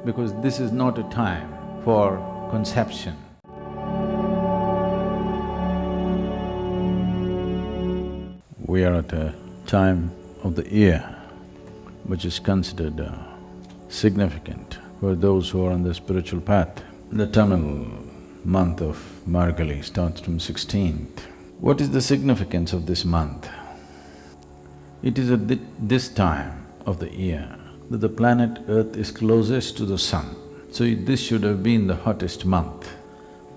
because this is not a time for conception. We are at a time of the year which is considered significant for those who are on the spiritual path. The Tamil month of Margali starts from 16th. What is the significance of this month? It is at this time of the year that the planet Earth is closest to the sun. So this should have been the hottest month.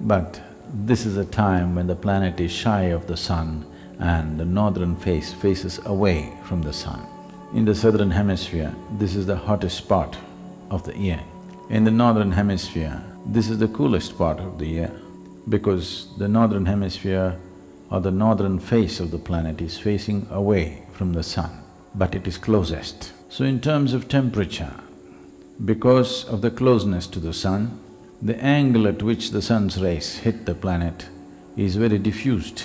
But this is a time when the planet is shy of the sun and the northern face faces away from the sun. In the southern hemisphere, this is the hottest part of the year. In the northern hemisphere, this is the coolest part of the year because the northern hemisphere or the northern face of the planet is facing away from the sun, but it is closest. So in terms of temperature, because of the closeness to the sun, the angle at which the sun's rays hit the planet is very diffused.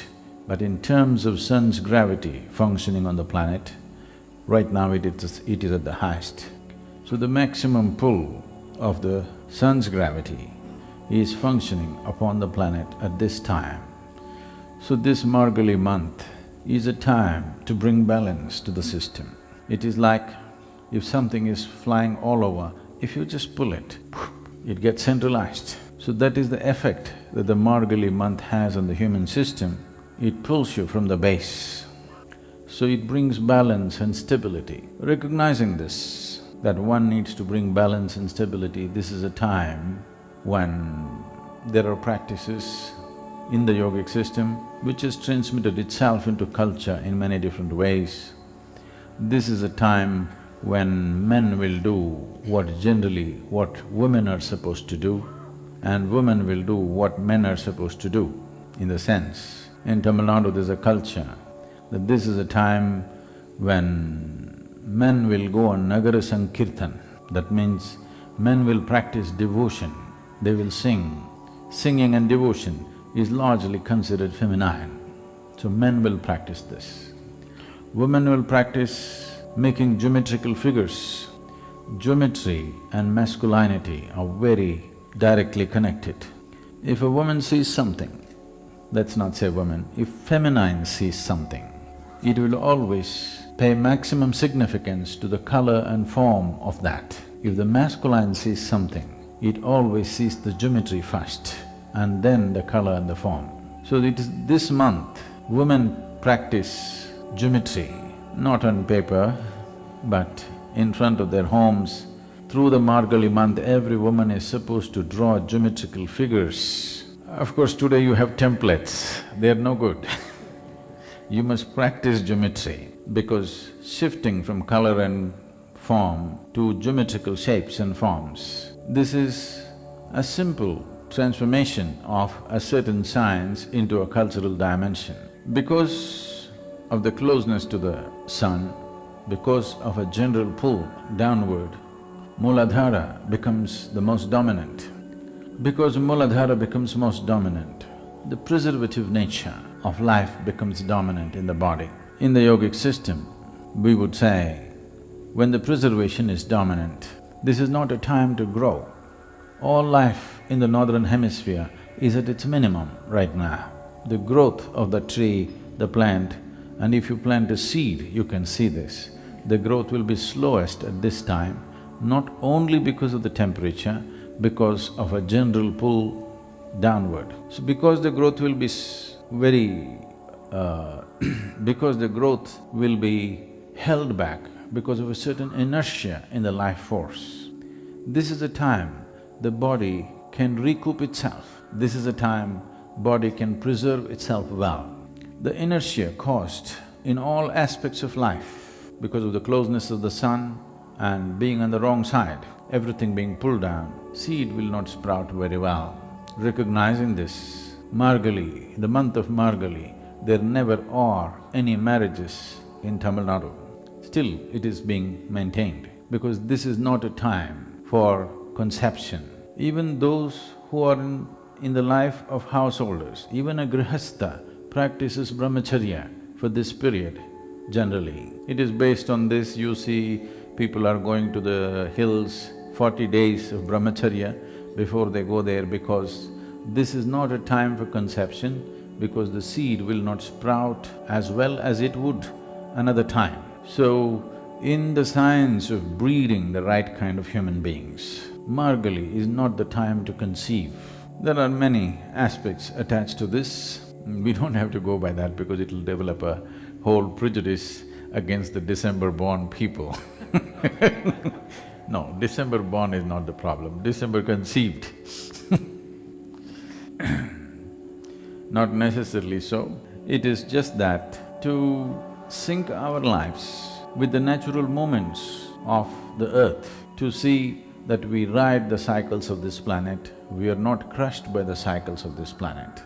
But in terms of sun's gravity functioning on the planet, right now it is at the highest. So the maximum pull of the sun's gravity is functioning upon the planet at this time. So this Margali month is a time to bring balance to the system. It is like if something is flying all over, if you just pull it, it gets centralized. So that is the effect that the Margali month has on the human system. It pulls you from the base. So it brings balance and stability. Recognizing this, that one needs to bring balance and stability, this is a time when there are practices in the yogic system which has transmitted itself into culture in many different ways. This is a time when men will do what women are supposed to do, and women will do what men are supposed to do. In the sense, in Tamil Nadu there's a culture that this is a time when men will go on Nagara Sankirtan. That means men will practice devotion, they will sing. Singing and devotion is largely considered feminine, so men will practice this. Women will practice making geometrical figures. Geometry and masculinity are very directly connected. If a woman sees something, let's not say woman, if feminine sees something, it will always pay maximum significance to the color and form of that. If the masculine sees something, it always sees the geometry first and then the color and the form. So it is this month, women practice geometry, not on paper, but in front of their homes. Through the Margali month, every woman is supposed to draw geometrical figures. Of course, today you have templates, they're no good. You must practice geometry because shifting from color and form to geometrical shapes and forms, this is a simple transformation of a certain science into a cultural dimension. Because of the closeness to the sun, because of a general pull downward, Mooladhara becomes the most dominant. Because Mooladhara becomes most dominant, the preservative nature of life becomes dominant in the body. In the yogic system, we would say, when the preservation is dominant, this is not a time to grow. All life in the northern hemisphere is at its minimum right now. The growth of the tree, the plant, and if you plant a seed, you can see this, the growth will be slowest at this time, not only because of the temperature, because of a general pull downward. So because the growth will be because the growth will be held back because of a certain inertia in the life force, this is a time the body can recoup itself. This is a time body can preserve itself well. The inertia caused in all aspects of life because of the closeness of the sun and being on the wrong side, everything being pulled down, seed will not sprout very well. Recognizing this, Margali, the month of Margali, there never are any marriages in Tamil Nadu. Still, it is being maintained because this is not a time for conception. Even those who are in the life of householders, even a grihastha practices brahmacharya for this period generally. It is based on this, you see people are going to the hills 40 days of brahmacharya before they go there, because this is not a time for conception, because the seed will not sprout as well as it would another time. So, in the science of breeding the right kind of human beings, Margali is not the time to conceive. There are many aspects attached to this. We don't have to go by that because it'll develop a whole prejudice against the December-born people. No, December-born is not the problem, December-conceived. Not necessarily so. It is just that to sync our lives with the natural movements of the earth, to see that we ride the cycles of this planet, we are not crushed by the cycles of this planet.